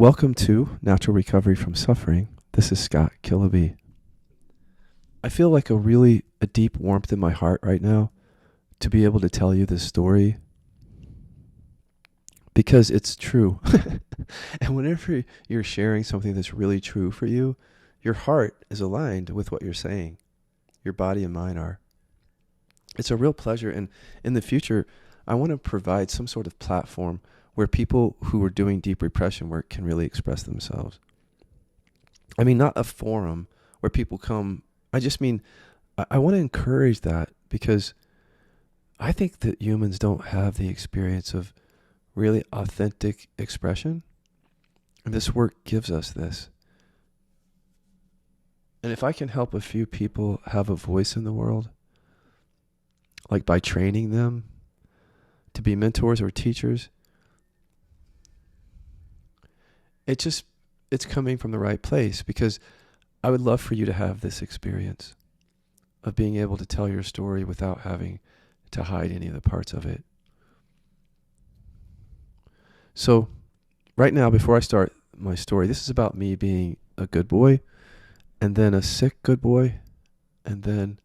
Welcome to Natural Recovery from Suffering. This is Scott Killaby. I feel like a deep warmth in my heart right now to be able to tell you this story because it's true. And whenever you're sharing something that's really true for you, your heart is aligned with what you're saying. Your body and mind are. It's a real pleasure. And in the future, I want to provide some sort of platform where people who are doing deep repression work can really express themselves. I mean, not a forum where people come. I just mean, I want to encourage that because I think that humans don't have the experience of really authentic expression. And this work gives us this. And if I can help a few people have a voice in the world, like by training them to be mentors or teachers, it's coming from the right place, because I would love for you to have this experience of being able to tell your story without having to hide any of the parts of it. So right now, before I start my story, this is about me being a good boy and then a sick good boy and then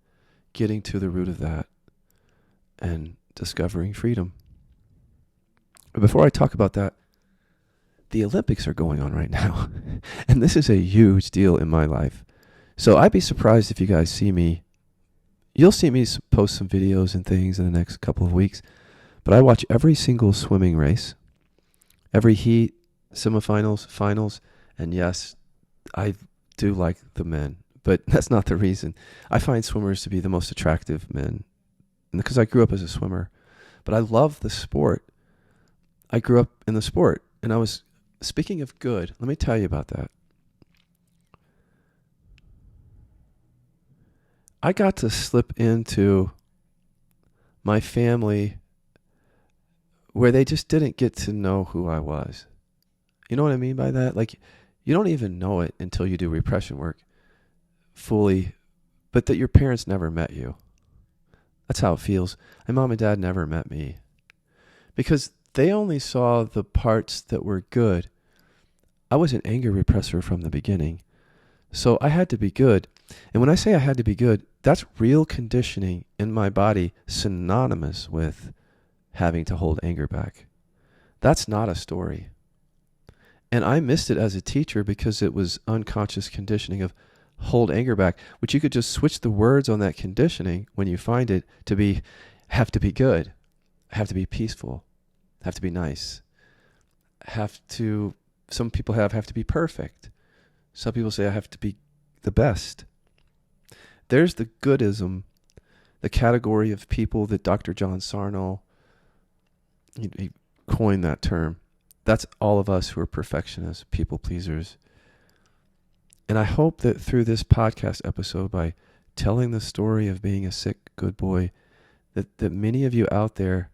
getting to the root of that and discovering freedom. But before I talk about that, the Olympics are going on right now, and this is a huge deal in my life. So I'd be surprised if you guys see me. You'll see me post some videos and things in the next couple of weeks, but I watch every single swimming race, every heat, semifinals, finals, and yes, I do like the men, but that's not the reason. I find swimmers to be the most attractive men, because I grew up as a swimmer, but I love the sport. I grew up in the sport, and speaking of good, let me tell you about that. I got to slip into my family where they just didn't get to know who I was. You know what I mean by that? Like, you don't even know it until you do repression work fully, but that your parents never met you. That's how it feels. My mom and dad never met me because they only saw the parts that were good. I was an anger repressor from the beginning, so I had to be good. And when I say I had to be good, that's real conditioning in my body, synonymous with having to hold anger back. That's not a story. And I missed it as a teacher because it was unconscious conditioning of hold anger back, which you could just switch the words on that conditioning when you find it to be have to be good, have to be peaceful, have to be nice, some people have to be perfect. Some people say I have to be the best. There's the goodism, the category of people that Dr. John Sarno, he coined that term. That's all of us who are perfectionists, people pleasers. And I hope that through this podcast episode, by telling the story of being a sick good boy, that many of you out there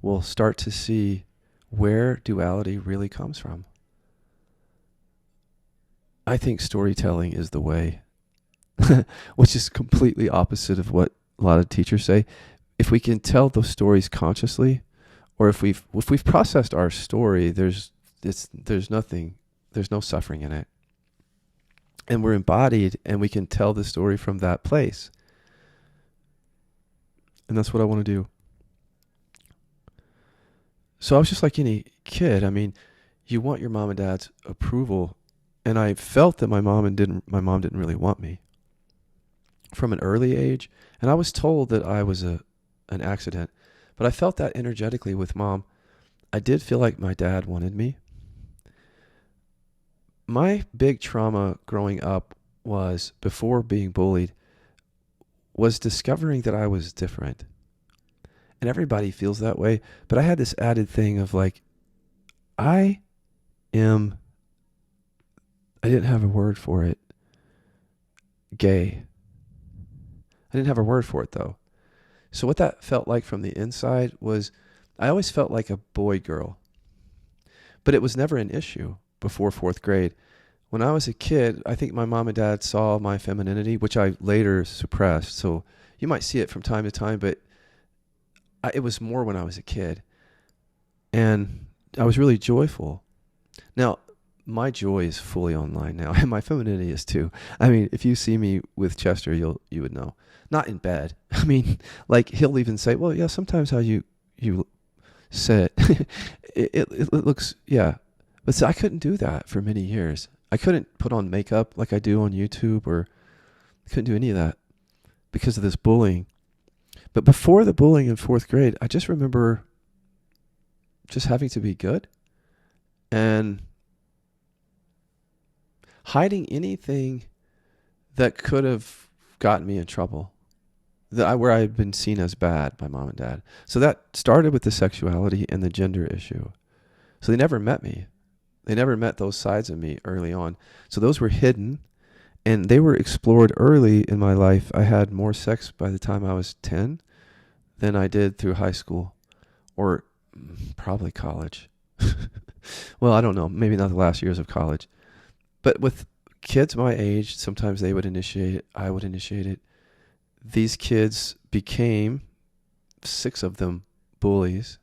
will start to see where duality really comes from. I think storytelling is the way, which is completely opposite of what a lot of teachers say. If we can tell those stories consciously, or if we've processed our story, there's no suffering in it. And we're embodied, and we can tell the story from that place. And that's what I want to do. So I was just like any kid. I mean, you want your mom and dad's approval. And I felt that my mom didn't really want me from an early age. And I was told that I was an accident. But I felt that energetically with mom. I did feel like my dad wanted me. My big trauma growing up was, before being bullied, was discovering that I was different. And everybody feels that way. But I had this added thing of like, I didn't have a word for it. Gay. I didn't have a word for it though. So what that felt like from the inside was, I always felt like a boy girl. But it was never an issue before 4th grade. When I was a kid, I think my mom and dad saw my femininity, which I later suppressed. So you might see it from time to time, but it was more when I was a kid. And I was really joyful. Now, my joy is fully online now, and my femininity is too. I mean, if you see me with Chester, you would know. Not in bed. I mean, like he'll even say, "Well, yeah, sometimes how you sit, it looks, yeah." But see, I couldn't do that for many years. I couldn't put on makeup like I do on YouTube, or I couldn't do any of that because of this bullying. But before the bullying in fourth grade, I just remember just having to be good and hiding anything that could have gotten me in trouble, where I had been seen as bad by mom and dad. So that started with the sexuality and the gender issue. So they never met me. They never met those sides of me early on. So those were hidden, and they were explored early in my life. I had more sex by the time I was 10 than I did through high school, or probably college. Well, I don't know. Maybe not the last years of college. But with kids my age, sometimes they would initiate it. I would initiate it. These kids became, 6 of them, bullies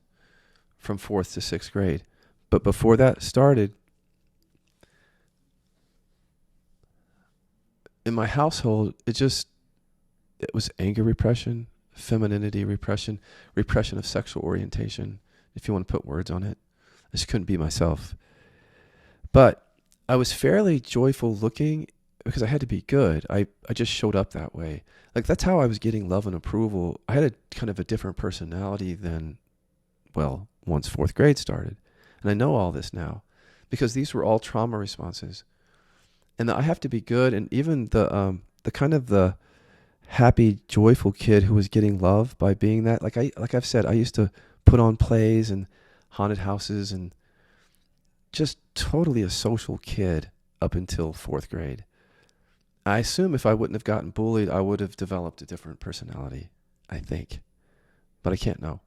from 4th to 6th grade. But before that started, in my household, it was anger repression, femininity repression, repression of sexual orientation, if you want to put words on it. I just couldn't be myself. But I was fairly joyful looking because I had to be good. I just showed up that way. Like, that's how I was getting love and approval. I had a kind of a different personality than, well, once 4th grade started. And I know all this now because these were all trauma responses. And I have to be good. And even the kind of the happy, joyful kid who was getting love by being that, like I've said, I used to put on plays and haunted houses and just totally a social kid up until 4th grade. I assume if I wouldn't have gotten bullied, I would have developed a different personality, I think. But I can't know.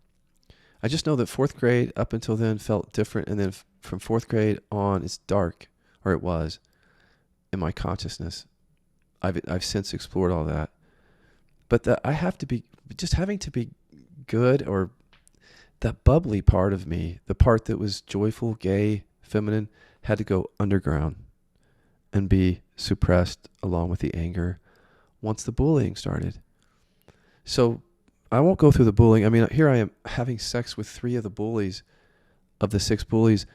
I just know that 4th grade up until then felt different. And then from 4th grade on, it's dark, or it was, in my consciousness. I've since explored all that. But I have to be, just having to be good, or that bubbly part of me, the part that was joyful, gay, feminine, had to go underground and be suppressed along with the anger once the bullying started. So I won't go through the bullying. I mean, here I am having sex with 3 of the bullies, of the 6 bullies.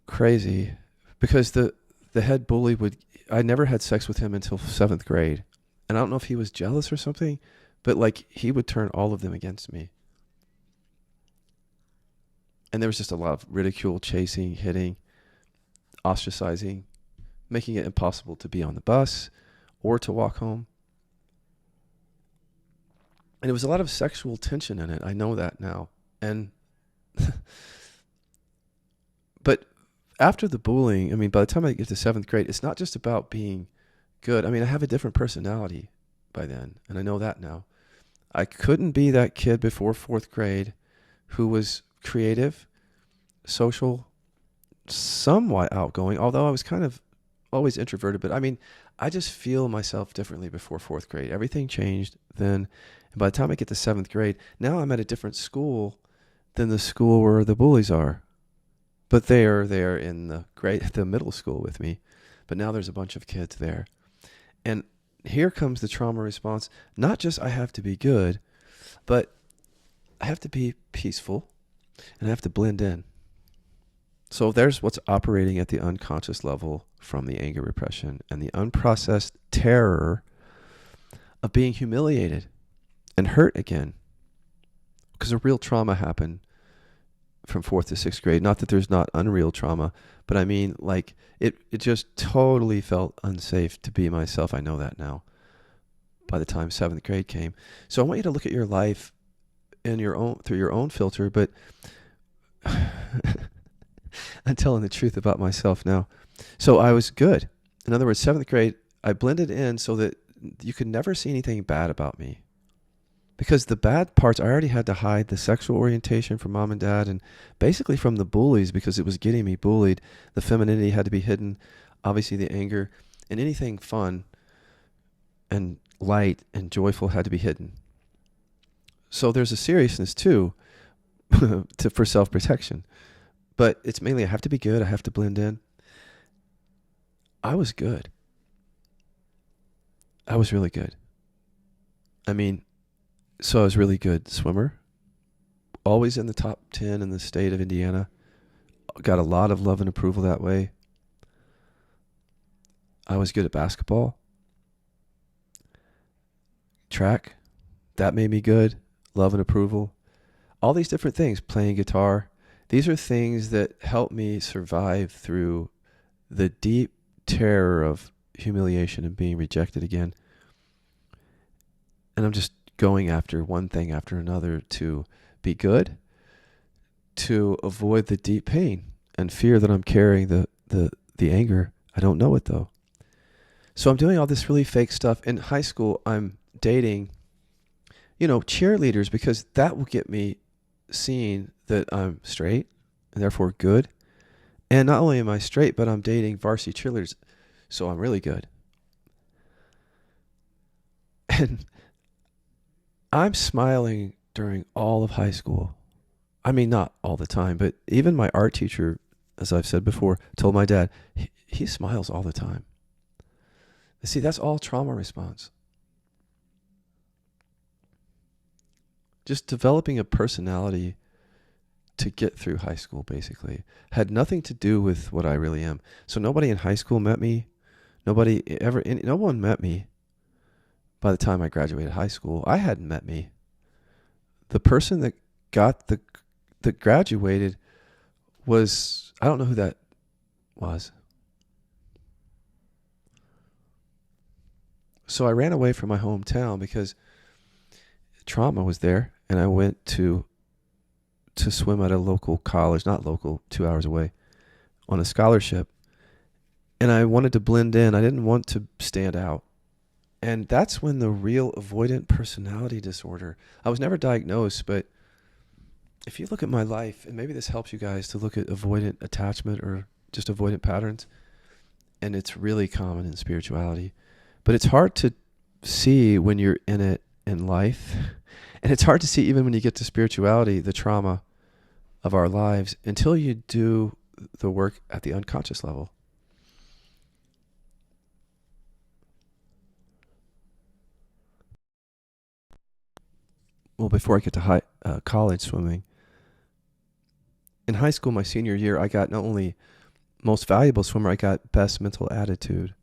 Crazy. Because the head bully I never had sex with him until 7th grade. And I don't know if he was jealous or something, but like he would turn all of them against me. And there was just a lot of ridicule, chasing, hitting, ostracizing, making it impossible to be on the bus or to walk home. And there was a lot of sexual tension in it. I know that now. And but after the bullying, I mean, by the time I get to 7th grade, it's not just about being good. I mean, I have a different personality by then, and I know that now. I couldn't be that kid before 4th grade who was creative, social, somewhat outgoing, although I was kind of always introverted. But I mean, I just feel myself differently before 4th grade. Everything changed then. And by the time I get to 7th grade, now I'm at a different school than the school where the bullies are. But they are there in the middle school with me. But now there's a bunch of kids there. And here comes the trauma response. Not just I have to be good, but I have to be peaceful and I have to blend in. So there's what's operating at the unconscious level from the anger repression and the unprocessed terror of being humiliated and hurt again. Because a real trauma happened from 4th to 6th grade. Not that there's not unreal trauma, but I mean, like, it just totally felt unsafe to be myself. I know that now by the time 7th grade came. So I want you to look at your life in through your own filter, but I'm telling the truth about myself now. So I was good. In other words, 7th grade, I blended in so that you could never see anything bad about me. Because the bad parts, I already had to hide the sexual orientation from mom and dad and basically from the bullies because it was getting me bullied. The femininity had to be hidden, obviously the anger, and anything fun and light and joyful had to be hidden. So there's a seriousness too for self-protection. But it's mainly I have to be good, I have to blend in. I was good. I was really good. I mean, so I was really good swimmer, always in the top 10 in the state of Indiana. Got a lot of love and approval that way. I was good at basketball. Track, that made me good. Love and approval. All these different things, playing guitar. These are things that help me survive through the deep terror of humiliation and being rejected again. And I'm just going after one thing after another to be good, to avoid the deep pain and fear that I'm carrying, the anger. I don't know it though. So I'm doing all this really fake stuff. In high school, I'm dating, cheerleaders, because that will get me seen that I'm straight and therefore good. And not only am I straight, but I'm dating varsity cheerleaders, so I'm really good. And I'm smiling during all of high school. I mean, not all the time, but even my art teacher, as I've said before, told my dad, he smiles all the time. See, that's all trauma response. Just developing a personality to get through high school, basically, had nothing to do with what I really am. So nobody in high school met me. No one met me by the time I graduated high school. I hadn't met me. The person that graduated was, I don't know who that was. So I ran away from my hometown because trauma was there, and I went to swim at a local college, not local, 2 hours away, on a scholarship. And I wanted to blend in. I didn't want to stand out. And that's when the real avoidant personality disorder, I was never diagnosed, but if you look at my life, and maybe this helps you guys to look at avoidant attachment or just avoidant patterns, and it's really common in spirituality, but it's hard to see when you're in it in life. And it's hard to see even when you get to spirituality, the trauma of our lives, until you do the work at the unconscious level. Well, before I get to college swimming, in high school, my senior year, I got not only most valuable swimmer, I got best mental attitude,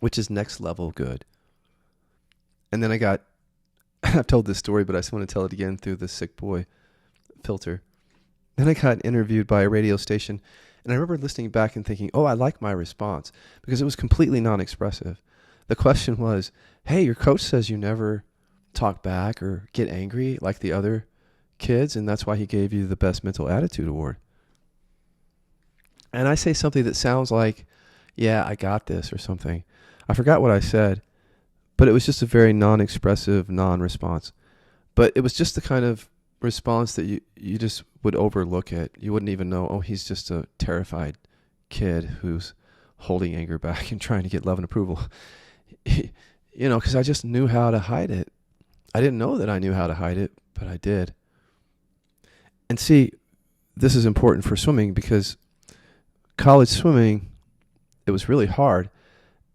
which is next level good. And then I've told this story, but I just want to tell it again through the sick boy filter. Then I got interviewed by a radio station, and I remember listening back and thinking, I like my response, because it was completely non-expressive. The question was, hey, your coach says you never talk back or get angry like the other kids, and that's why he gave you the best mental attitude award. And I say something that sounds like, yeah, I got this or something. I forgot what I said, but it was just a very non-expressive, non-response. But it was just the kind of response that you just would overlook it. You wouldn't even know, he's just a terrified kid who's holding anger back and trying to get love and approval. Because I just knew how to hide it. I didn't know that I knew how to hide it, but I did. And see, this is important for swimming, because college swimming, it was really hard.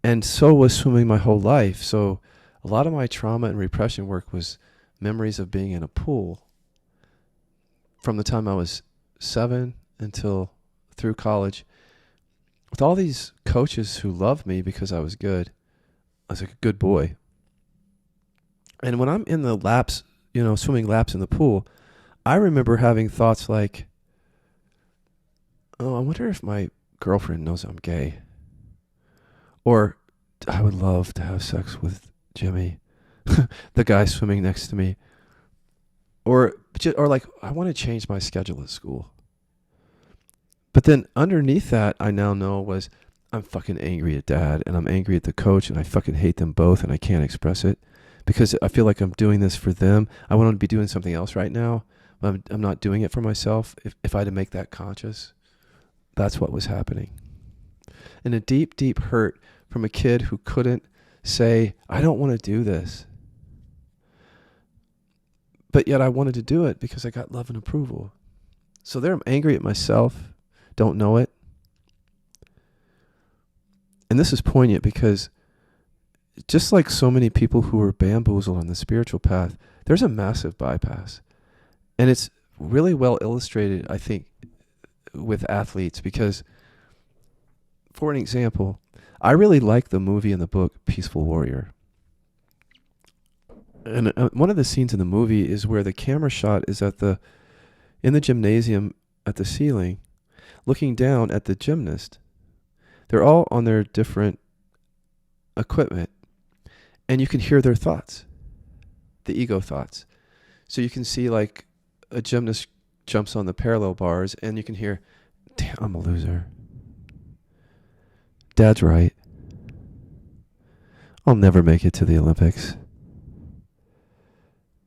And so was swimming my whole life. So a lot of my trauma and repression work was memories of being in a pool from the time I was 7 until through college, with all these coaches who loved me because I was good. I was like a good boy. And when I'm in the laps, swimming laps in the pool, I remember having thoughts like, I wonder if my girlfriend knows I'm gay. Or I would love to have sex with Jimmy, the guy swimming next to me. Or like, I want to change my schedule at school. But then underneath that, I now know was, I'm fucking angry at Dad, and I'm angry at the coach, and I fucking hate them both, and I can't express it because I feel like I'm doing this for them. I want to be doing something else right now, but I'm not doing it for myself. If I had to make that conscious, that's what was happening. And a deep, deep hurt from a kid who couldn't say, I don't want to do this. But yet I wanted to do it because I got love and approval. So there I'm angry at myself, don't know it. And this is poignant because just like so many people who are bamboozled on the spiritual path, there's a massive bypass. And it's really well illustrated, I think, with athletes because, for an example, I really like the movie and the book Peaceful Warrior. And one of the scenes in the movie is where the camera shot is in the gymnasium at the ceiling, looking down at the gymnast. They're all on their different equipment, and you can hear their thoughts, the ego thoughts. So you can see like a gymnast jumps on the parallel bars, and you can hear, damn, I'm a loser. Dad's right. I'll never make it to the Olympics.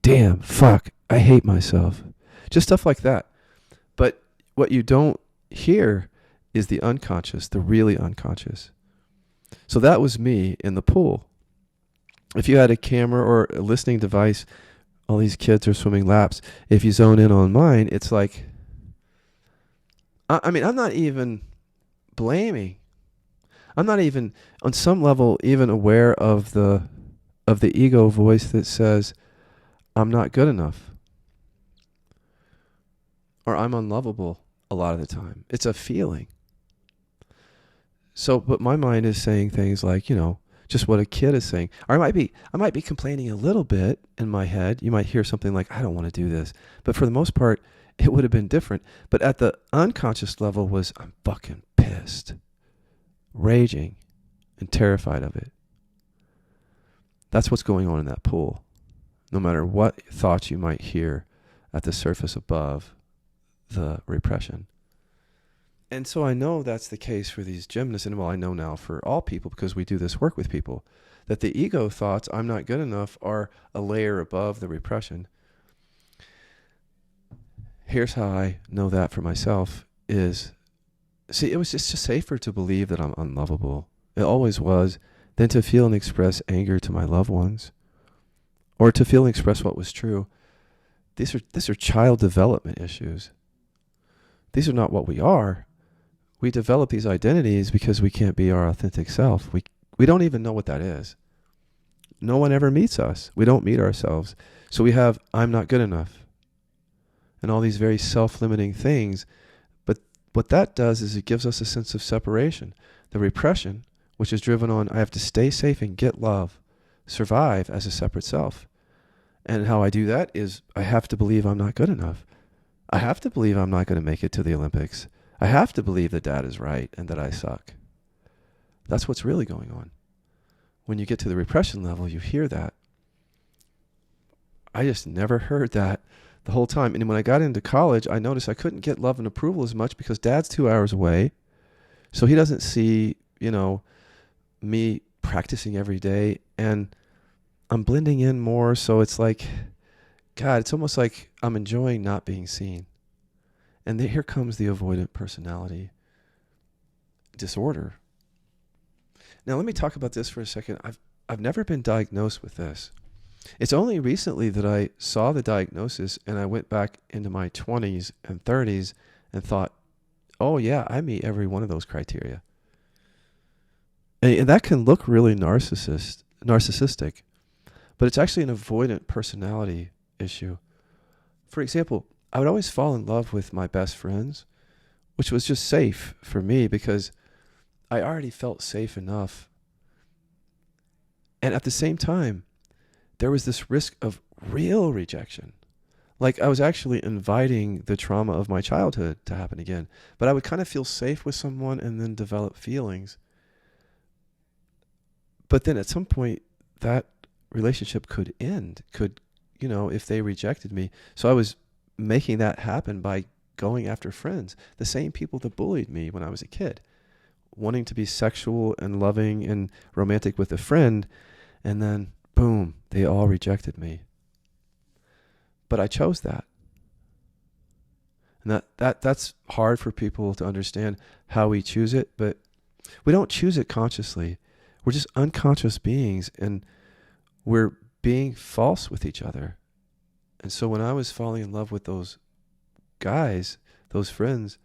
Damn, fuck, I hate myself. Just stuff like that. But what you don't hear is the unconscious, the really unconscious. So that was me in the pool. If you had a camera or a listening device, all these kids are swimming laps. If you zone in on mine, it's like, I mean, I'm not even blaming. I'm not even, on some level, even aware of the ego voice that says, I'm not good enough. Or I'm unlovable a lot of the time. It's a feeling. So, but my mind is saying things like, just what a kid is saying. Or I might be complaining a little bit in my head. You might hear something like, I don't want to do this. But for the most part, it would have been different. But at the unconscious level was, I'm fucking pissed, raging, and terrified of it. That's what's going on in that pool. No matter what thoughts you might hear at the surface above the repression. And so I know that's the case for these gymnasts, and I know now for all people because we do this work with people, that the ego thoughts, I'm not good enough, are a layer above the repression. Here's how I know that for myself is, it was just safer to believe that I'm unlovable. It always was, than to feel and express anger to my loved ones, or to feel and express what was true. These are child development issues. These are not what we are. We develop these identities because we can't be our authentic self. We don't even know what that is. No one ever meets us. We don't meet ourselves. So we have, I'm not good enough, and all these very self-limiting things. But what that does is it gives us a sense of separation. The repression, which is driven on, I have to stay safe and get love, survive as a separate self. And how I do that is I have to believe I'm not good enough. I have to believe I'm not going to make it to the Olympics. I have to believe that Dad is right and that I suck. That's what's really going on. When you get to the repression level, you hear that. I just never heard that the whole time. And when I got into college, I noticed I couldn't get love and approval as much because Dad's 2 hours away. So he doesn't see, me practicing every day. And I'm blending in more. So it's like, God, it's almost like I'm enjoying not being seen. And here comes the avoidant personality disorder. Now, let me talk about this for a second. I've never been diagnosed with this. It's only recently that I saw the diagnosis and I went back into my 20s and 30s and thought, oh yeah, I meet every one of those criteria. And that can look really narcissistic, but it's actually an avoidant personality issue. For example, I would always fall in love with my best friends, which was just safe for me because I already felt safe enough. And at the same time, there was this risk of real rejection. Like I was actually inviting the trauma of my childhood to happen again. But I would kind of feel safe with someone and then develop feelings. But then at some point, that relationship could end, if they rejected me. So I was making that happen by going after friends, the same people that bullied me when I was a kid, wanting to be sexual and loving and romantic with a friend, and then boom, they all rejected me. But I chose that. And that's hard for people to understand how we choose it, but we don't choose it consciously. We're just unconscious beings, and we're being false with each other. And so when I was falling in love with those guys, those friends,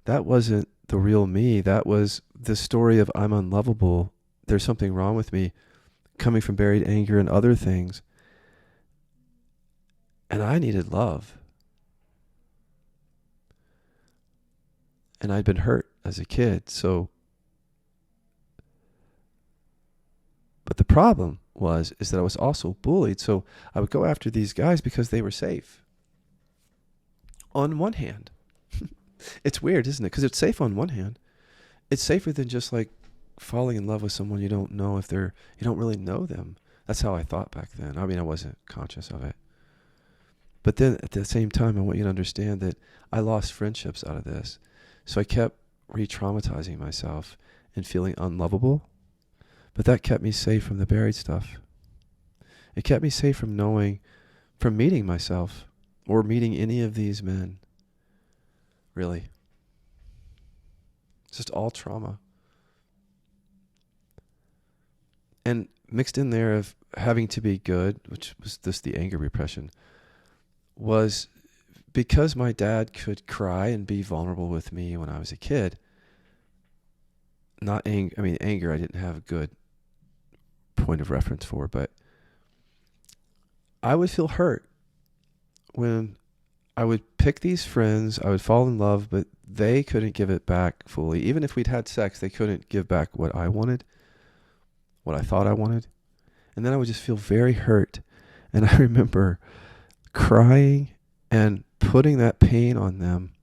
that wasn't the real me. That was the story of I'm unlovable. There's something wrong with me, coming from buried anger and other things. And I needed love. And I'd been hurt as a kid, so. But the problem is that I was also bullied, so I would go after these guys because they were safe. On one hand, it's weird, isn't it? Because it's safe on one hand. It's safer than just like falling in love with someone you don't know you don't really know them. That's how I thought back then. I mean, I wasn't conscious of it. But then at the same time, I want you to understand that I lost friendships out of this. So I kept re-traumatizing myself and feeling unlovable. But that kept me safe from the buried stuff. It kept me safe from meeting myself or meeting any of these men. Really. It's just all trauma. And mixed in there of having to be good, which was just the anger repression, was because my dad could cry and be vulnerable with me when I was a kid. Anger I didn't have a good point of reference for, but I would feel hurt when I would pick these friends, I would fall in love, but they couldn't give it back fully. Even if we'd had sex, they couldn't give back what I wanted, what I thought I wanted. And then I would just feel very hurt. And I remember crying and putting that pain on them.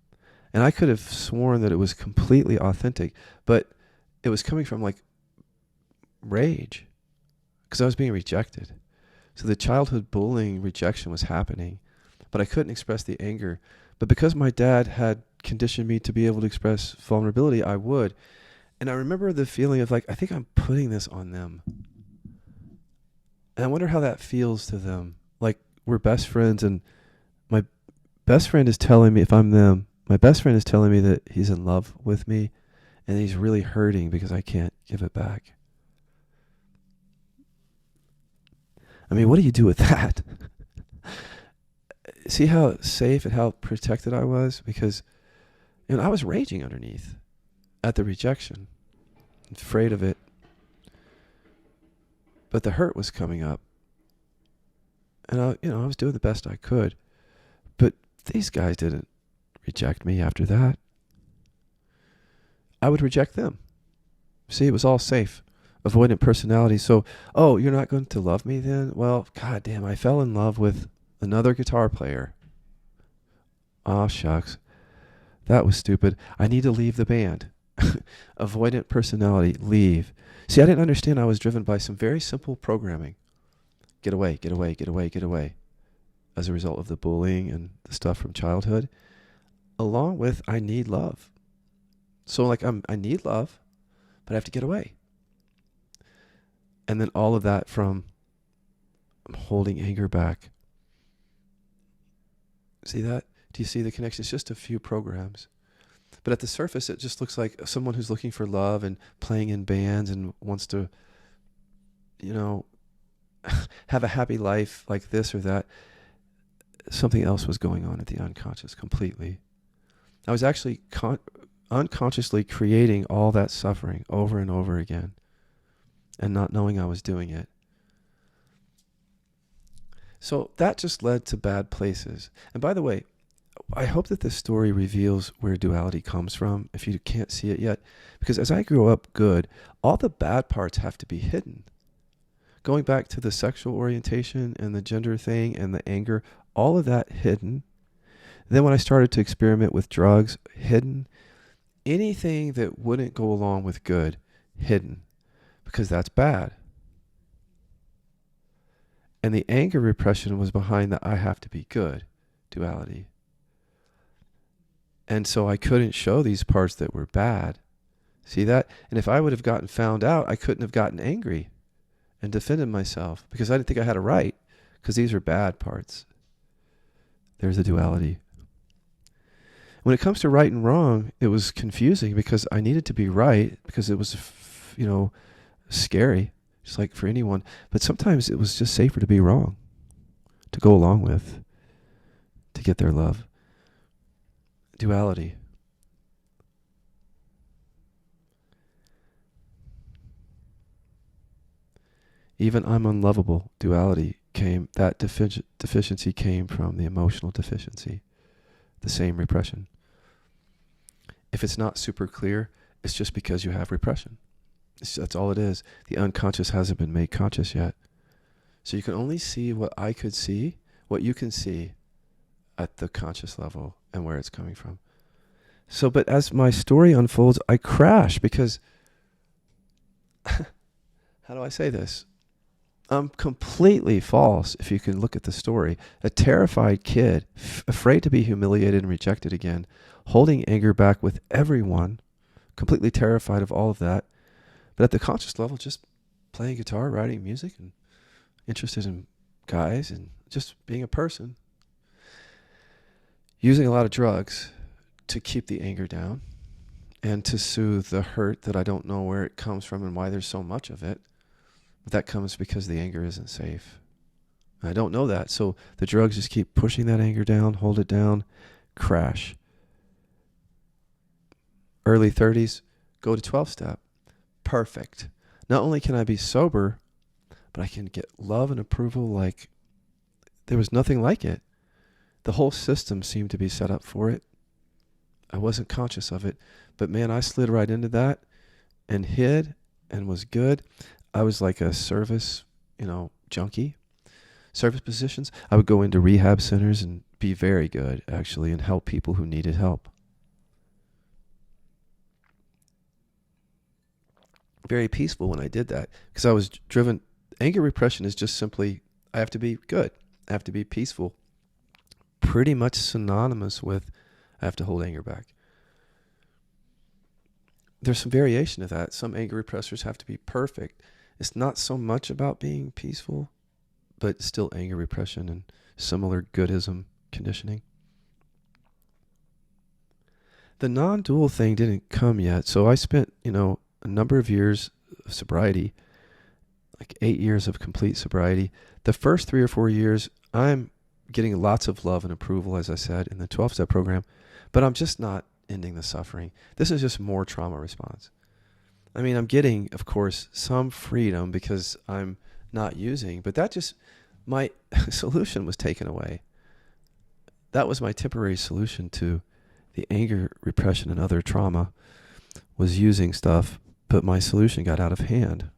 And I could have sworn that it was completely authentic, but it was coming from like rage because I was being rejected. So the childhood bullying rejection was happening, but I couldn't express the anger. But because my dad had conditioned me to be able to express vulnerability, I would. And I remember the feeling of like, I think I'm putting this on them. And I wonder how that feels to them. Like we're best friends and my best friend is telling me, if I'm them, my best friend is telling me that he's in love with me and he's really hurting because I can't give it back. I mean, what do you do with that? See how safe and how protected I was? Because I was raging underneath at the rejection, afraid of it. But the hurt was coming up. And I was doing the best I could. But these guys didn't reject me after that. I would reject them. See, it was all safe. Avoidant personality. So, you're not going to love me then? Well, goddamn, I fell in love with another guitar player. Oh, shucks. That was stupid. I need to leave the band. Avoidant personality, leave. See, I didn't understand I was driven by some very simple programming. Get away, get away, get away, get away. As a result of the bullying and the stuff from childhood. Along with, I need love. So I need love, but I have to get away. And then all of that from I'm holding anger back. See that? Do you see the connection? It's just a few programs. But at the surface, it just looks like someone who's looking for love and playing in bands and wants to, have a happy life like this or that. Something else was going on at the unconscious completely. I was actually unconsciously creating all that suffering over and over again and not knowing I was doing it. So that just led to bad places. And by the way, I hope that this story reveals where duality comes from, if you can't see it yet. Because as I grew up good, all the bad parts have to be hidden. Going back to the sexual orientation and the gender thing and the anger, all of that hidden. Then when I started to experiment with drugs, hidden. Anything that wouldn't go along with good, hidden. Because that's bad. And the anger repression was behind the I have to be good duality. And so I couldn't show these parts that were bad. See that? And if I would have gotten found out, I couldn't have gotten angry and defended myself because I didn't think I had a right because these are bad parts. There's a duality. When it comes to right and wrong, it was confusing because I needed to be right because it was, scary, just like for anyone. But sometimes it was just safer to be wrong, to go along with, to get their love. Duality. even I'm unlovable duality came, that deficiency came from the emotional deficiency, the same repression. If it's not super clear, it's just because you have repression. That's all it is. The unconscious hasn't been made conscious yet. So you can only see what I could see, what you can see at the conscious level and where it's coming from. So, but as my story unfolds, I crash because, how do I say this? I'm completely false if you can look at the story. A terrified kid, afraid to be humiliated and rejected again, holding anger back with everyone, completely terrified of all of that. But at the conscious level, just playing guitar, writing music, and interested in guys, and just being a person. Using a lot of drugs to keep the anger down and to soothe the hurt that I don't know where it comes from and why there's so much of it. But that comes because the anger isn't safe. I don't know that. So the drugs just keep pushing that anger down, hold it down, crash. Early 30s, go to 12-step. Perfect. Not only can I be sober, but I can get love and approval like there was nothing like it. The whole system seemed to be set up for it. I wasn't conscious of it, but man, I slid right into that and hid and was good. I was like a service, junkie. Service positions. I would go into rehab centers and be very good, actually, and help people who needed help. Very peaceful when I did that because I was driven. Anger repression is just simply, I have to be good. I have to be peaceful. Pretty much synonymous with I have to hold anger back. There's some variation of that. Some anger repressors have to be perfect. It's not so much about being peaceful, but still anger repression and similar goodism conditioning. The non-dual thing didn't come yet, so I spent, a number of years of sobriety, like 8 years of complete sobriety. The first 3 or 4 years, I'm getting lots of love and approval, as I said, in the 12-step program, but I'm just not ending the suffering. This is just more trauma response. I mean, I'm getting, of course, some freedom because I'm not using, but that just, my solution was taken away. That was my temporary solution to the anger repression and other trauma, was using stuff, but my solution got out of hand.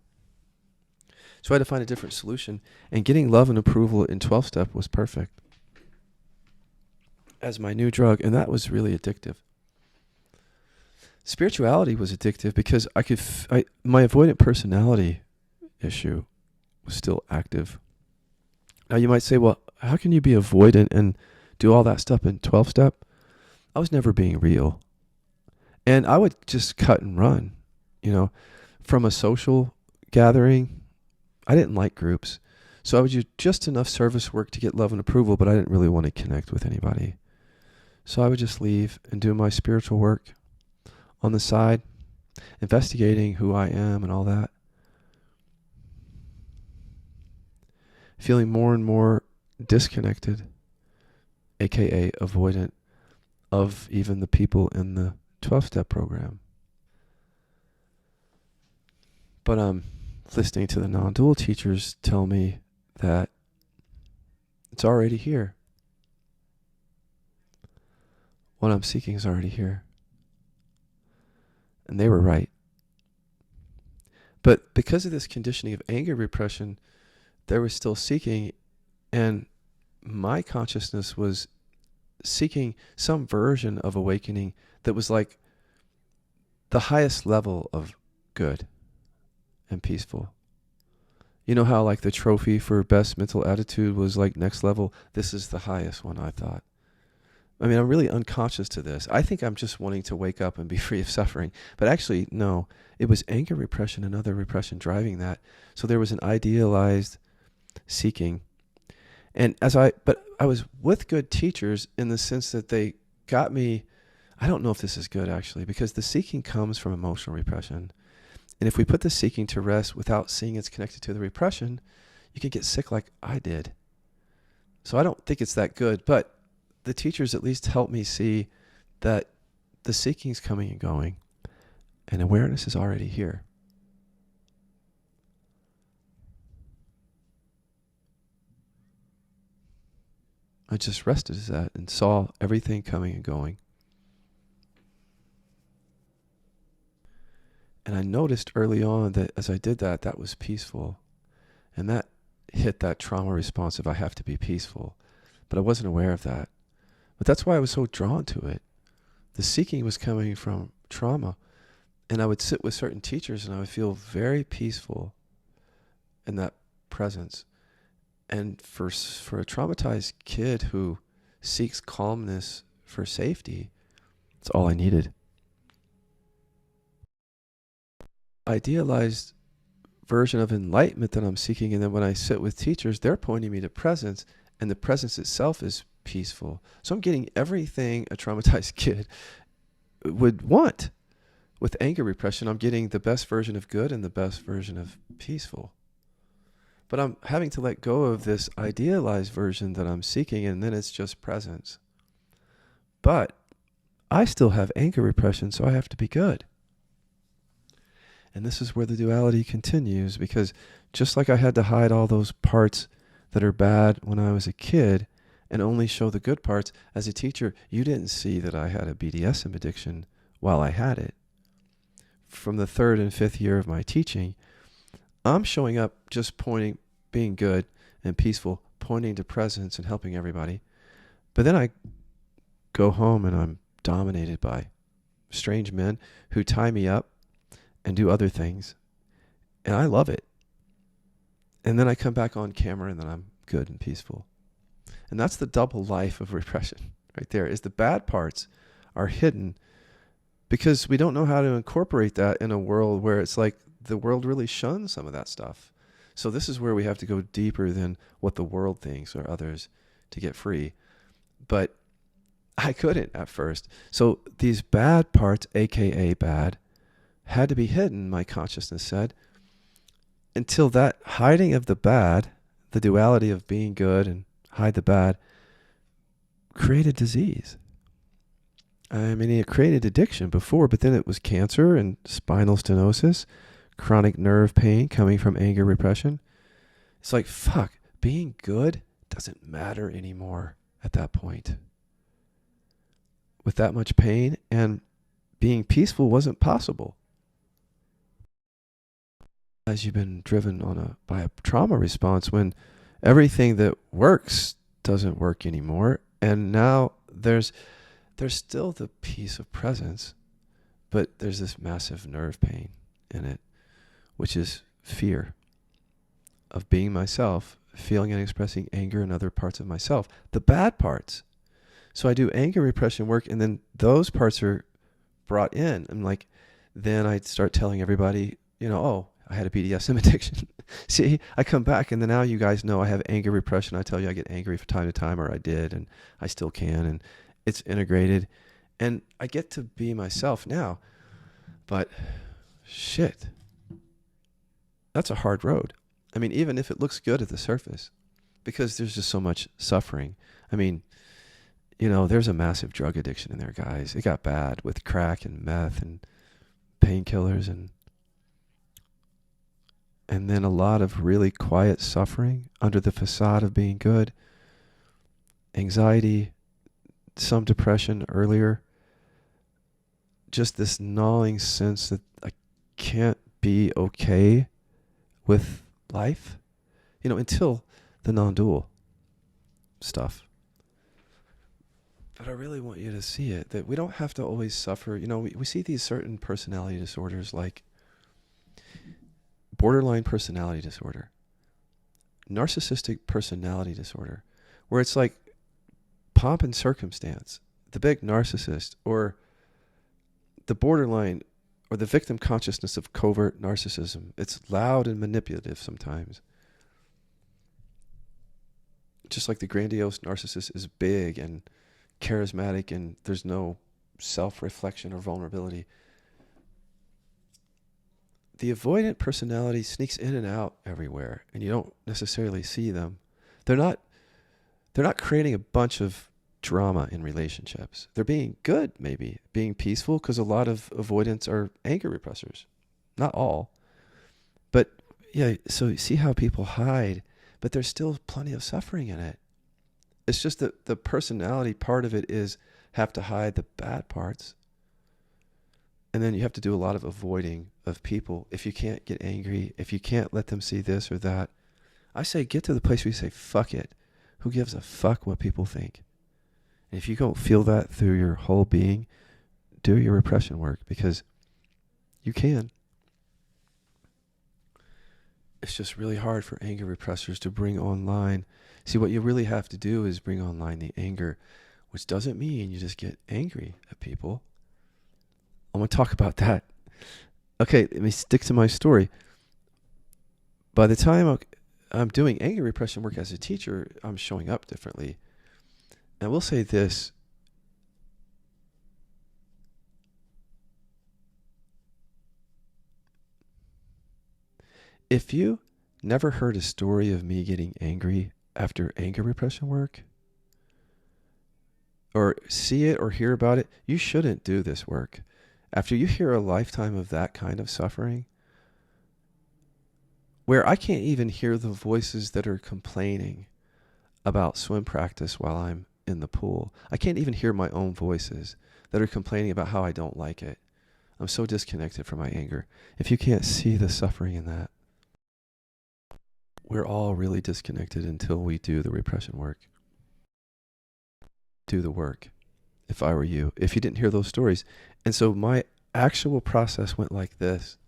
So I had to find a different solution, and getting love and approval in 12-step was perfect as my new drug, and that was really addictive. Spirituality was addictive because my avoidant personality issue was still active. Now you might say, well, how can you be avoidant and do all that stuff in 12-step? I was never being real. And I would just cut and run, from a social gathering. I didn't like groups. So I would do just enough service work to get love and approval, but I didn't really want to connect with anybody. So I would just leave and do my spiritual work on the side, investigating who I am and all that. Feeling more and more disconnected, aka avoidant, of even the people in the 12-step program. But listening to the non-dual teachers tell me that it's already here. What I'm seeking is already here. And they were right. But because of this conditioning of anger repression, there was still seeking, and my consciousness was seeking some version of awakening that was like the highest level of good and peaceful. You know how like the trophy for best mental attitude was like next level? This is the highest one, I thought. I mean, I'm really unconscious to this. I think I'm just wanting to wake up and be free of suffering. But actually, no, it was anger repression and other repression driving that. So there was an idealized seeking. And but I was with good teachers in the sense that they got me, I don't know if this is good actually, because the seeking comes from emotional repression. And if we put the seeking to rest without seeing it's connected to the repression, you can get sick like I did. So I don't think it's that good, but the teachers at least helped me see that the seeking's coming and going, and awareness is already here. I just rested as that and saw everything coming and going. And I noticed early on that as I did that, that was peaceful. And that hit that trauma response of I have to be peaceful. But I wasn't aware of that. But that's why I was so drawn to it. The seeking was coming from trauma. And I would sit with certain teachers and I would feel very peaceful in that presence. And for a traumatized kid who seeks calmness for safety, it's all I needed. Idealized version of enlightenment that I'm seeking, and then when I sit with teachers, they're pointing me to presence, and the presence itself is peaceful. So I'm getting everything a traumatized kid would want. With anger repression, I'm getting the best version of good and the best version of peaceful. But I'm having to let go of this idealized version that I'm seeking, and then it's just presence. But I still have anger repression, so I have to be good. And this is where the duality continues, because just like I had to hide all those parts that are bad when I was a kid and only show the good parts, as a teacher, you didn't see that I had a BDSM addiction while I had it. From the 3rd and 5th year of my teaching, I'm showing up just pointing, being good and peaceful, pointing to presence and helping everybody. But then I go home and I'm dominated by strange men who tie me up and do other things. And I love it. And then I come back on camera and then I'm good and peaceful. And that's the double life of repression right there, is the bad parts are hidden because we don't know how to incorporate that in a world where it's like the world really shuns some of that stuff. So this is where we have to go deeper than what the world thinks or others to get free. But I couldn't at first. So these bad parts, AKA bad, had to be hidden, my consciousness said, until that hiding of the bad, the duality of being good and hide the bad, created disease. I mean, it created addiction before, but then it was cancer and spinal stenosis, chronic nerve pain coming from anger repression. It's like, fuck, being good doesn't matter anymore at that point. With that much pain, and being peaceful wasn't possible. As you've been driven by a trauma response when everything that works doesn't work anymore, and now there's still the peace of presence, but there's this massive nerve pain in it, which is fear of being myself, feeling and expressing anger and other parts of myself, the bad parts. So I do anger repression work, and then those parts are brought in, and like then I start telling everybody, oh, I had a BDSM addiction. See, I come back and then now you guys know I have anger repression. I tell you I get angry from time to time, or I did, and I still can, and it's integrated. And I get to be myself now. But shit, that's a hard road. I mean, even if it looks good at the surface, because there's just so much suffering. I mean, there's a massive drug addiction in there, guys. It got bad with crack and meth and painkillers and then a lot of really quiet suffering under the facade of being good. Anxiety, some depression earlier. Just this gnawing sense that I can't be okay with life, until the non-dual stuff. But I really want you to see it, that we don't have to always suffer. We see these certain personality disorders like borderline personality disorder, narcissistic personality disorder, where it's like pomp and circumstance, the big narcissist, or the borderline or the victim consciousness of covert narcissism. It's loud and manipulative sometimes. Just like the grandiose narcissist is big and charismatic and there's no self-reflection or vulnerability. The avoidant personality sneaks in and out everywhere, and you don't necessarily see them. They're not creating a bunch of drama in relationships. They're being good, maybe, being peaceful, because a lot of avoidants are anger repressors. Not all. But yeah, so you see how people hide, but there's still plenty of suffering in it. It's just that the personality part of it is have to hide the bad parts. And then you have to do a lot of avoiding of people. If you can't get angry, if you can't let them see this or that, I say get to the place where you say, fuck it. Who gives a fuck what people think? And if you don't feel that through your whole being, do your repression work, because you can. It's just really hard for anger repressors to bring online. See, what you really have to do is bring online the anger, which doesn't mean you just get angry at people. I'm going to talk about that. Okay, let me stick to my story. By the time I'm doing anger repression work as a teacher, I'm showing up differently. And I will say this. If you never heard a story of me getting angry after anger repression work, or see it or hear about it, you shouldn't do this work. After you hear a lifetime of that kind of suffering, where I can't even hear the voices that are complaining about swim practice while I'm in the pool. I can't even hear my own voices that are complaining about how I don't like it. I'm so disconnected from my anger. If you can't see the suffering in that, we're all really disconnected until we do the repression work. Do the work. If I were you, if you didn't hear those stories. And so my actual process went like this.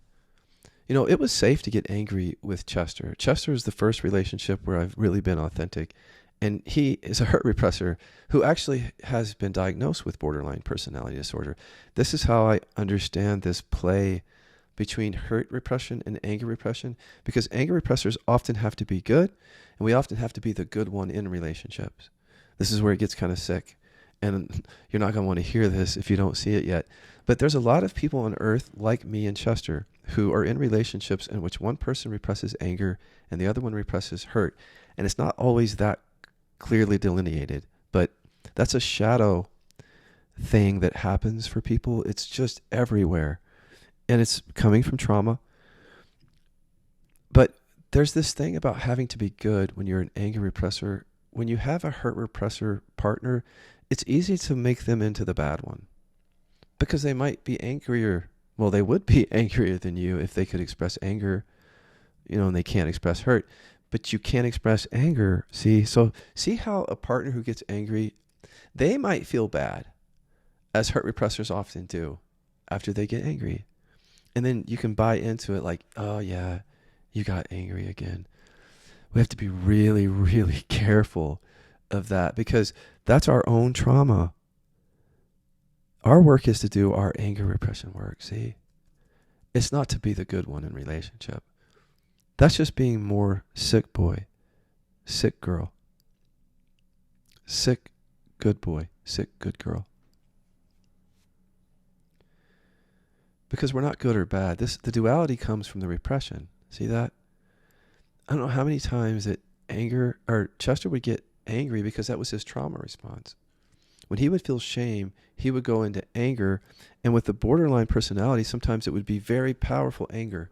You know, it was safe to get angry with Chester. Chester is the first relationship where I've really been authentic. And he is a hurt repressor who actually has been diagnosed with borderline personality disorder. This is how I understand this play between hurt repression and anger repression, because anger repressors often have to be good, and we often have to be the good one in relationships. This is where it gets kind of sick. And you're not going to want to hear this if you don't see it yet. But there's a lot of people on earth like me and Chester who are in relationships in which one person represses anger and the other one represses hurt. And it's not always that clearly delineated, but that's a shadow thing that happens for people. It's just everywhere. And it's coming from trauma. But there's this thing about having to be good when you're an anger repressor. When you have a hurt repressor partner, it's easy to make them into the bad one, because they might be angrier. Well, they would be angrier than you if they could express anger, and they can't express hurt, but you can't express anger. So see how a partner who gets angry, they might feel bad, as hurt repressors often do after they get angry. And then you can buy into it like, oh yeah, you got angry again. We have to be really, really careful of that, because that's our own trauma. Our work is to do our anger repression work, see? It's not to be the good one in relationship. That's just being more sick boy, sick girl. Sick good boy, sick good girl. Because we're not good or bad. The duality comes from the repression. See that? I don't know how many times that Chester would get angry because that was his trauma response. When he would feel shame, he would go into anger. And with the borderline personality, sometimes it would be very powerful anger,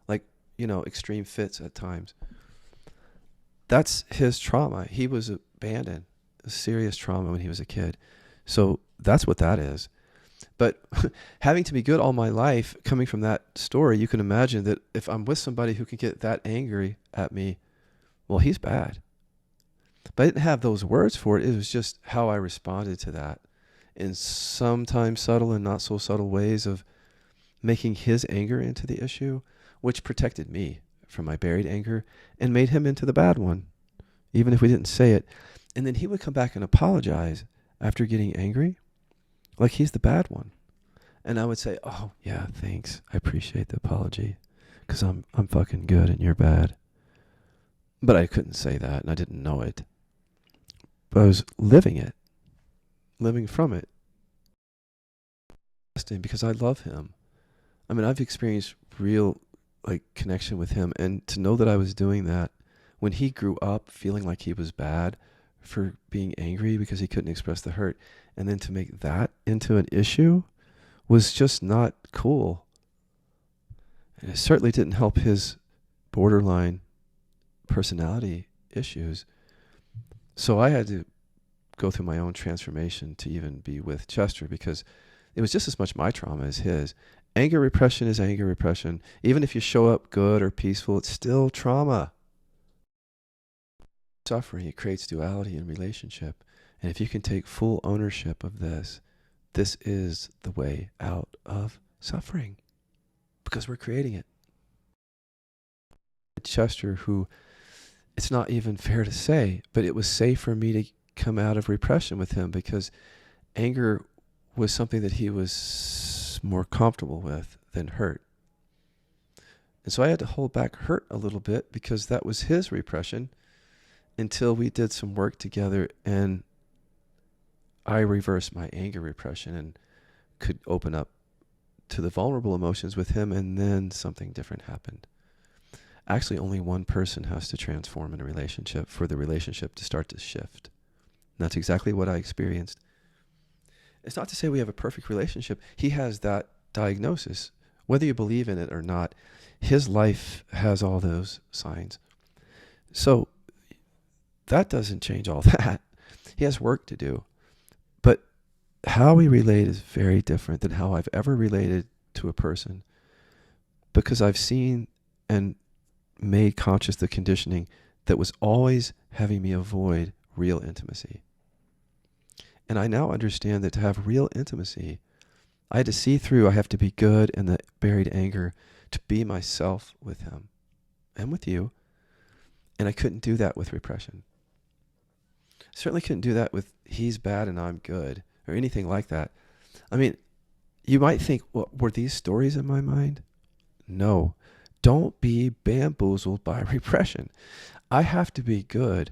like, extreme fits at times. That's his trauma. He was abandoned, a serious trauma when he was a kid. So that's what that is. But having to be good all my life, coming from that story, you can imagine that if I'm with somebody who can get that angry at me, well, he's bad. But I didn't have those words for it. It was just how I responded to that in sometimes subtle and not so subtle ways of making his anger into the issue, which protected me from my buried anger and made him into the bad one, even if we didn't say it. And then he would come back and apologize after getting angry, like he's the bad one. And I would say, oh, yeah, thanks. I appreciate the apology, because I'm fucking good and you're bad. But I couldn't say that, and I didn't know it. But I was living from it. Because I love him. I mean, I've experienced real connection with him, and to know that I was doing that when he grew up feeling like he was bad for being angry because he couldn't express the hurt, and then to make that into an issue was just not cool. And it certainly didn't help his borderline personality issues. So I had to go through my own transformation to even be with Chester, because it was just as much my trauma as his. Anger repression is anger repression. Even if you show up good or peaceful, it's still trauma. Suffering, it creates duality in relationship. And if you can take full ownership of this, this is the way out of suffering, because we're creating it. Chester, who, it's not even fair to say, but it was safe for me to come out of repression with him, because anger was something that he was more comfortable with than hurt. And so I had to hold back hurt a little bit, because that was his repression, until we did some work together and I reversed my anger repression and could open up to the vulnerable emotions with him, and then something different happened. Actually, only one person has to transform in a relationship for the relationship to start to shift. And that's exactly what I experienced. It's not to say we have a perfect relationship. He has that diagnosis. Whether you believe in it or not, his life has all those signs. So that doesn't change all that. He has work to do. But how we relate is very different than how I've ever related to a person, because I've seen and made conscious the conditioning that was always having me avoid real intimacy. And I now understand that to have real intimacy, I had to see through, I have to be good in the buried anger to be myself with him and with you. And I couldn't do that with repression. Certainly couldn't do that with he's bad and I'm good or anything like that. I mean, you might think, well, were these stories in my mind? No. Don't be bamboozled by repression. I have to be good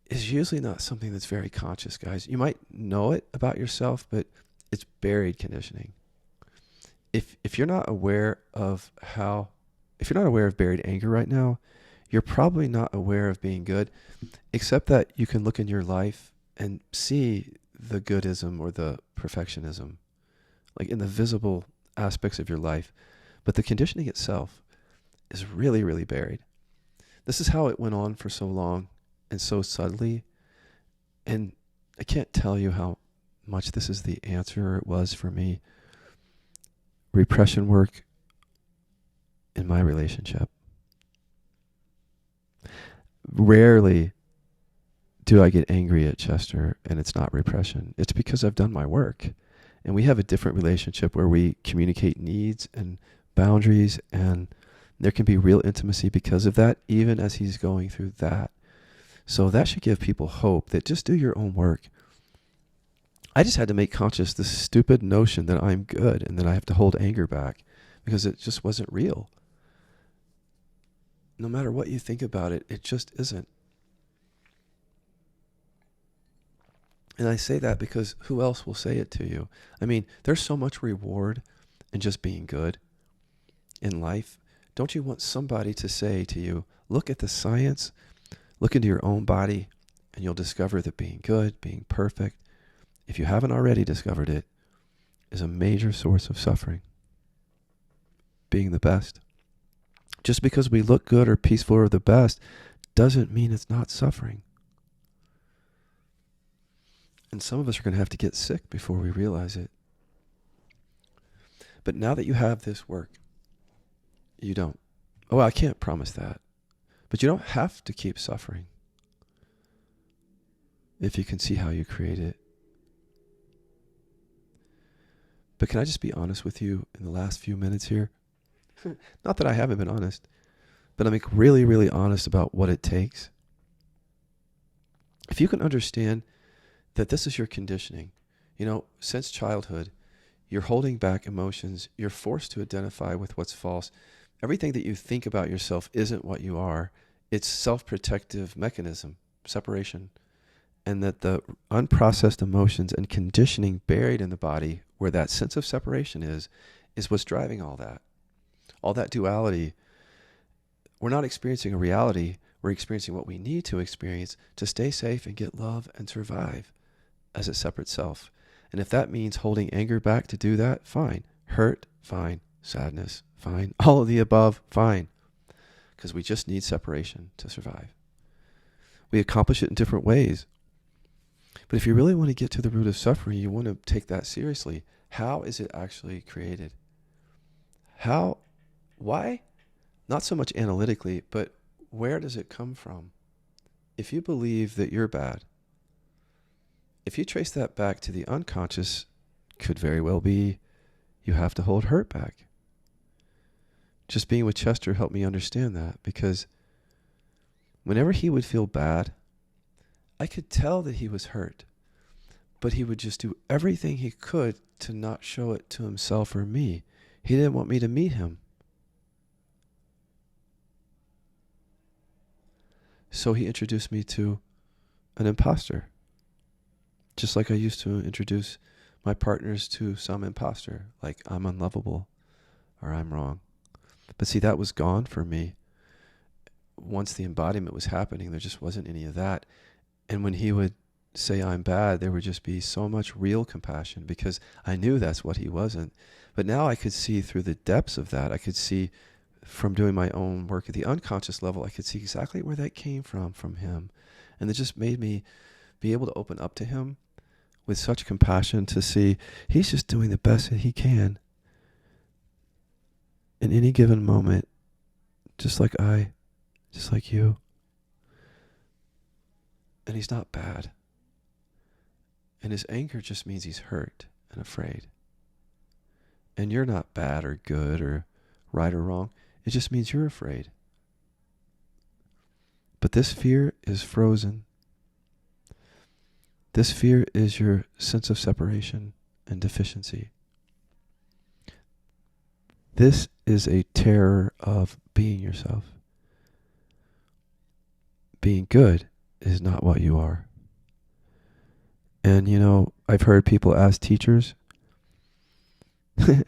is usually not something that's very conscious, guys. You might know it about yourself, but it's buried conditioning. If you're not aware of buried anger right now, you're probably not aware of being good, except that you can look in your life and see the goodism or the perfectionism, like in the visible aspects of your life. But the conditioning itself is really, really buried. This is how it went on for so long and so subtly. And I can't tell you how much this is the answer it was for me. Repression work in my relationship. Rarely do I get angry at Chester and it's not repression. It's because I've done my work. And we have a different relationship where we communicate needs and boundaries, and there can be real intimacy because of that, even as he's going through that. So that should give people hope that just do your own work. I just had to make conscious this stupid notion that I'm good and that I have to hold anger back, because it just wasn't real. No matter what you think about it, it just isn't. And I say that because who else will say it to you? I mean, there's so much reward in just being good in life. Don't you want somebody to say to you, look at the science, look into your own body, and you'll discover that being good, being perfect, if you haven't already discovered it, is a major source of suffering. Being the best. Just because we look good or peaceful or the best doesn't mean it's not suffering. And some of us are going to have to get sick before we realize it. But now that you have this work, you don't. Oh, I can't promise that. But you don't have to keep suffering if you can see how you create it. But can I just be honest with you in the last few minutes here? Not that I haven't been honest, but I'm really, really honest about what it takes. If you can understand that this is your conditioning, since childhood, you're holding back emotions, you're forced to identify with what's false. Everything that you think about yourself isn't what you are. It's self-protective mechanism, separation. And that the unprocessed emotions and conditioning buried in the body, where that sense of separation is what's driving all that. All that duality. We're not experiencing a reality. We're experiencing what we need to experience to stay safe and get love and survive as a separate self. And if that means holding anger back to do that, fine. Hurt, fine. Sadness, fine. All of the above, fine. Because we just need separation to survive. We accomplish it in different ways. But if you really want to get to the root of suffering, you want to take that seriously. How is it actually created? How, why? Not so much analytically, but where does it come from? If you believe that you're bad, if you trace that back to the unconscious, could very well be you have to hold hurt back. Just being with Chester helped me understand that, because whenever he would feel bad, I could tell that he was hurt, but he would just do everything he could to not show it to himself or me. He didn't want me to meet him. So he introduced me to an imposter, just like I used to introduce my partners to some imposter, like I'm unlovable or I'm wrong. But see, that was gone for me. Once the embodiment was happening, there just wasn't any of that. And when he would say I'm bad, there would just be so much real compassion, because I knew that's what he wasn't. But now I could see through the depths of that. I could see from doing my own work at the unconscious level, I could see exactly where that came from him. And it just made me be able to open up to him with such compassion to see he's just doing the best that he can in any given moment, just like I, just like you. And he's not bad. And his anger just means he's hurt and afraid. And you're not bad or good or right or wrong. It just means you're afraid. But this fear is frozen. This fear is your sense of separation and deficiency. This is a terror of being yourself. Being good is not what you are. And you know, I've heard people ask teachers, this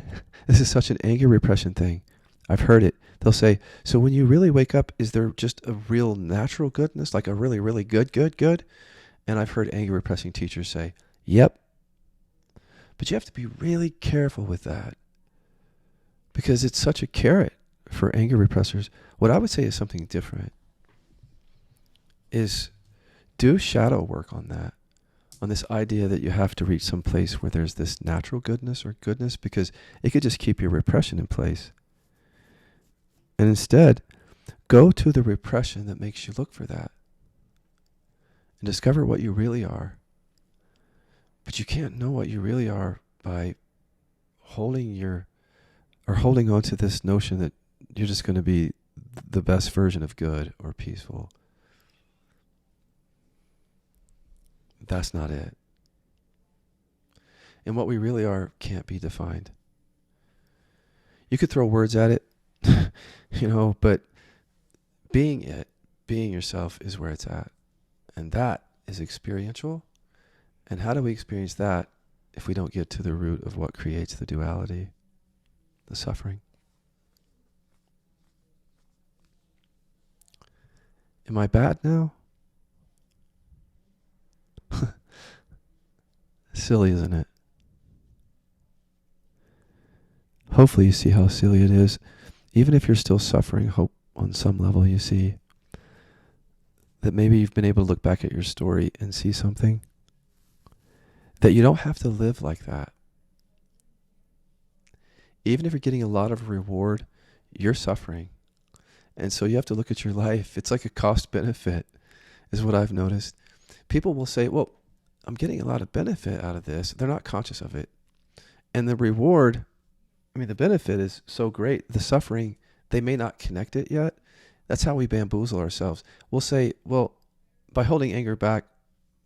is such an anger repression thing. I've heard it. They'll say, so when you really wake up, is there just a real natural goodness, like a really, really good? And I've heard anger repressing teachers say, yep. But you have to be really careful with that, because it's such a carrot for anger repressors. What I would say is something different. Is do shadow work on that, on this idea that you have to reach some place where there's this natural goodness or goodness, because it could just keep your repression in place. And instead, go to the repression that makes you look for that and discover what you really are. But you can't know what you really are by holding on to this notion that you're just going to be the best version of good or peaceful. That's not it. And what we really are can't be defined. You could throw words at it, but being yourself is where it's at. And that is experiential. And how do we experience that if we don't get to the root of what creates the duality, the suffering? Am I bad now? Silly, isn't it? Hopefully you see how silly it is. Even if you're still suffering, hope on some level you see that maybe you've been able to look back at your story and see something. That you don't have to live like that. Even if you're getting a lot of reward, you're suffering. And so you have to look at your life. It's like a cost benefit, is what I've noticed. People will say, well, I'm getting a lot of benefit out of this. They're not conscious of it. And the reward, the benefit is so great. The suffering, they may not connect it yet. That's how we bamboozle ourselves. We'll say, well, by holding anger back,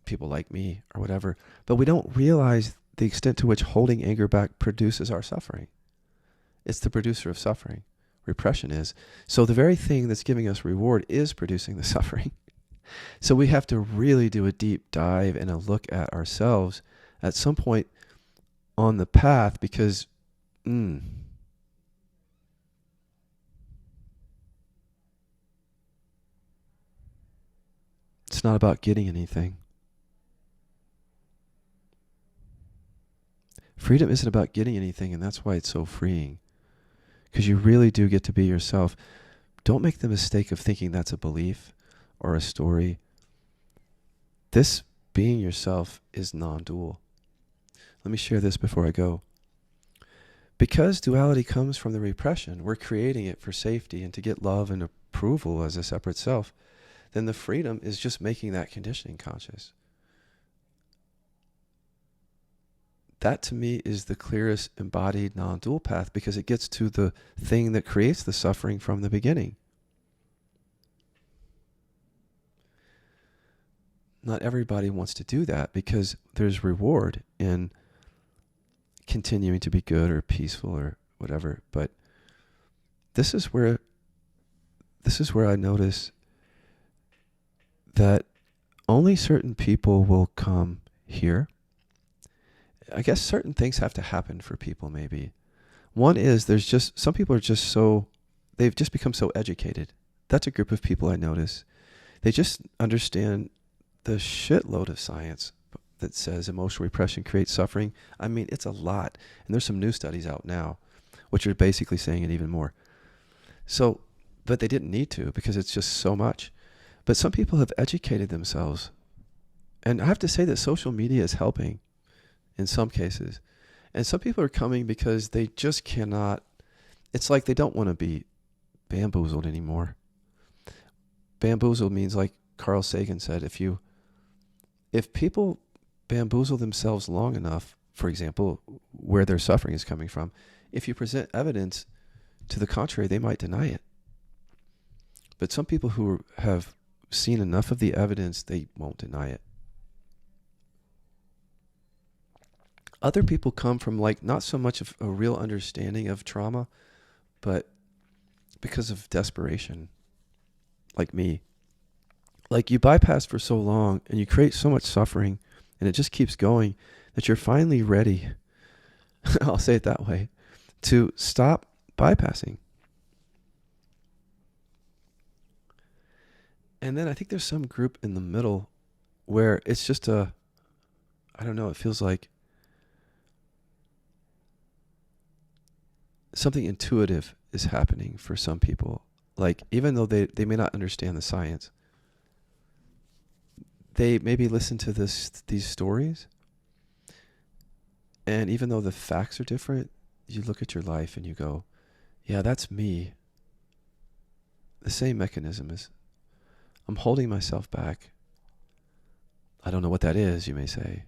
people like me or whatever, but we don't realize the extent to which holding anger back produces our suffering. It's the producer of suffering. Repression is. So the very thing that's giving us reward is producing the suffering. So we have to really do a deep dive and a look at ourselves at some point on the path, because it's not about getting anything. Freedom isn't about getting anything, and that's why it's so freeing. Because you really do get to be yourself. Don't make the mistake of thinking that's a belief or a story. This being yourself is non-dual. Let me share this before I go. Because duality comes from the repression, we're creating it for safety and to get love and approval as a separate self, then the freedom is just making that conditioning conscious. That to me is the clearest embodied non-dual path, because it gets to the thing that creates the suffering from the beginning. Not everybody wants to do that because there's reward in continuing to be good or peaceful or whatever. But this is where I notice that only certain people will come here. I guess certain things have to happen for people, maybe. One is there's just, some people are just so, they've just become so educated. That's a group of people I notice. They just understand the shitload of science that says emotional repression creates suffering. I mean, it's a lot. And there's some new studies out now, which are basically saying it even more. So, but they didn't need to because it's just so much. But some people have educated themselves. And I have to say that social media is helping in some cases. And some people are coming because they just cannot, it's like they don't want to be bamboozled anymore. Bamboozled means, like Carl Sagan said, if people bamboozle themselves long enough, for example, where their suffering is coming from, if you present evidence to the contrary, they might deny it. But some people who have seen enough of the evidence, they won't deny it. Other people come from, like, not so much of a real understanding of trauma, but because of desperation, like me. Like, you bypass for so long and you create so much suffering and it just keeps going that you're finally ready, I'll say it that way, to stop bypassing. And then I think there's some group in the middle where it's just I don't know, it feels like something intuitive is happening for some people. Like, even though they may not understand the science, they maybe listen to these stories, and even though the facts are different, you look at your life and you go, yeah, that's me. The same mechanism is, I'm holding myself back. I don't know what that is, you may say,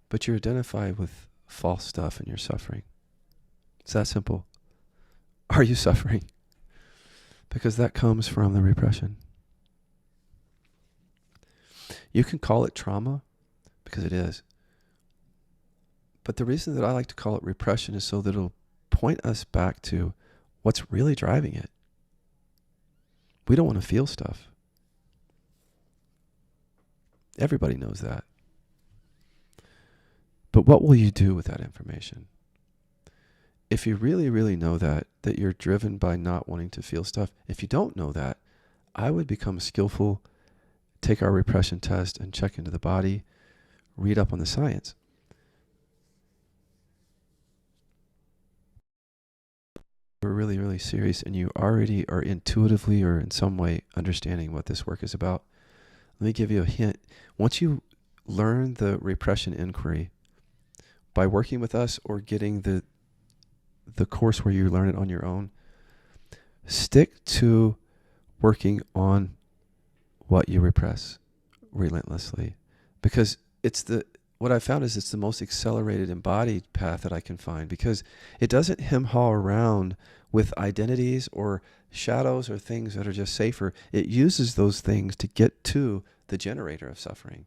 but you identify with false stuff in your suffering. It's that simple. Are you suffering? Because that comes from the repression. You can call it trauma, because it is. But the reason that I like to call it repression is so that it'll point us back to what's really driving it. We don't want to feel stuff. Everybody knows that. But what will you do with that information? If you really, really know that you're driven by not wanting to feel stuff, if you don't know that, I would become skillful, take our repression test and check into the body, read up on the science. We're really, really serious and you already are intuitively or in some way understanding what this work is about. Let me give you a hint. Once you learn the repression inquiry by working with us or getting the course where you learn it on your own, stick to working on what you repress relentlessly, because what I found is it's the most accelerated embodied path that I can find, because it doesn't hem-haw around with identities or shadows or things that are just safer. It uses those things to get to the generator of suffering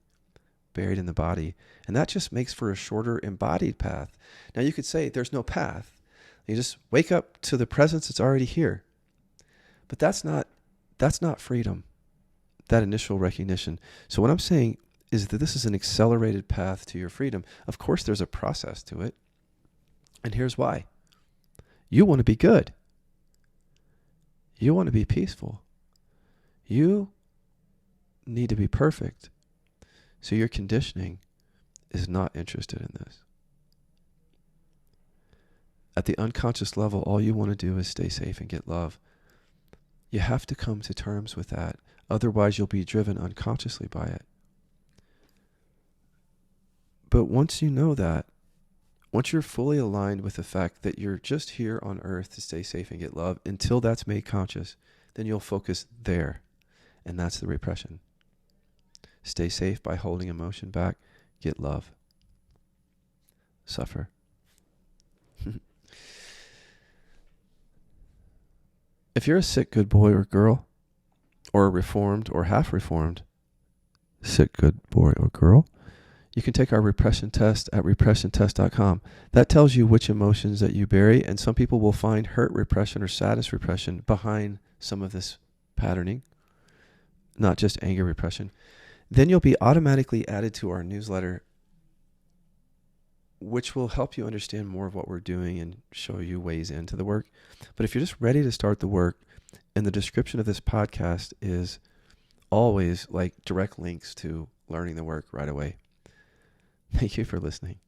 buried in the body. And that just makes for a shorter embodied path. Now you could say there's no path. You just wake up to the presence that's already here. But that's not freedom, that initial recognition. So what I'm saying is that this is an accelerated path to your freedom. Of course, there's a process to it. And here's why. You want to be good. You want to be peaceful. You need to be perfect. So your conditioning is not interested in this. At the unconscious level, all you want to do is stay safe and get love. You have to come to terms with that. Otherwise, you'll be driven unconsciously by it. But once you know that, once you're fully aligned with the fact that you're just here on earth to stay safe and get love, until that's made conscious, then you'll focus there. And that's the repression. Stay safe by holding emotion back. Get love. Suffer. If you're a sick good boy or girl, or a reformed or half reformed sick good boy or girl, you can take our repression test at repressiontest.com. That tells you which emotions that you bury, and some people will find hurt repression or sadness repression behind some of this patterning, not just anger repression. Then you'll be automatically added to our newsletter, which will help you understand more of what we're doing and show you ways into the work. But if you're just ready to start the work, and the description of this podcast is always like direct links to learning the work right away. Thank you for listening.